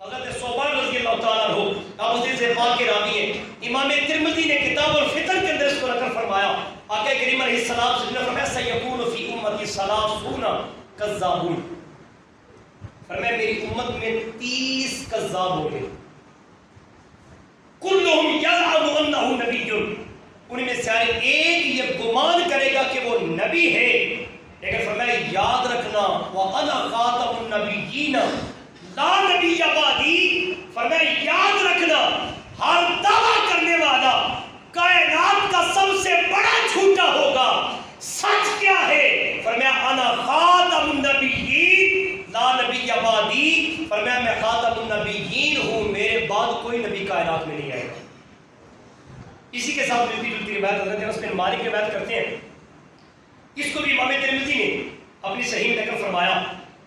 حضرت صوبان رضی اللہ تعالیٰ عنہ ابو ذر پاک کے راوی ہیں. امام ترمذی نے کتاب الفطر کے اندر اس کو نقل فرمایا. آقا کریم علیہ السلام نے فرمایا سیکون فی امتی ثلاثون کذابون. فرمایا میری امت میں 30 کذاب ہوں گے. کلہم یزعم انہ نبی. ان میں سے ہر ایک یہ گمان کرے گا کہ وہ نبی ہے، لیکن فرمایا یاد رکھنا وَأَنَا خَاتَمُ النَّبِيِّينَ لا نبی بعدی. فرمایا یاد رکھنا ہر دعویٰ کرنے والا کائنات کا سب سے بڑا جھوٹا ہوگا. سچ کیا ہے؟ فرمایا انا خاتم النبیین لا نبی بعدی. فرمایا میں خاتم النبیین ہوں، میرے بعد کوئی نبی کائنات میں نہیں آئے گا. اسی کے ساتھ ملتی جلتی روایت حضرت انس بن مالک کی روایت کرتے ہیں. اس کو بھی امام ترمذی نے اپنی صحیح میں نقل فرمایا.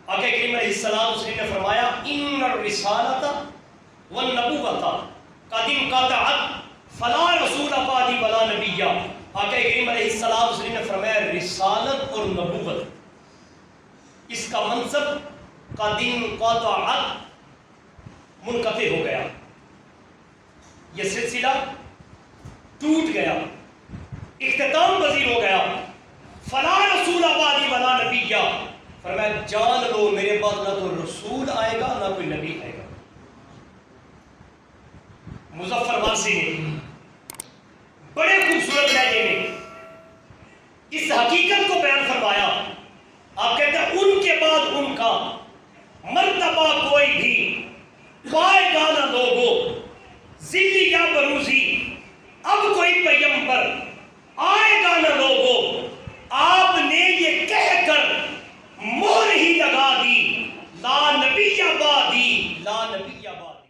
آقا کریم علیہ السلام نے فرمایا ان الرسالۃ والنبوۃ قد انقطعت فلا رسول بعدی ولا نبی. آقا کریم علیہ السلام نے فرمایا رسالت اور نبوت اس کا منصب قد انقطعت منقطع ہو گیا، یہ سلسلہ ٹوٹ گیا، اختتام پذیر ہو گیا. فلا رسول بعدی ولا نبی. فرمایا جان لو میرے بعد نہ کوئی رسول آئے گا نہ کوئی نبی آئے گا. مظفر واسع نے بڑے خوبصورت لہجے میں اس حقیقت کو بیان فرمایا. آپ کہتے ہیں ان کے بعد ان کا مرتبہ کوئی بھی پائے گا نہ لوگوں ذلی یا بروزی. اب کوئی پیغمبر آئے گا نہ لوگوں. آپ نے یہ کہہ کر مہر ہی لگا دی لا نبی بعدی لا نبی بعدی.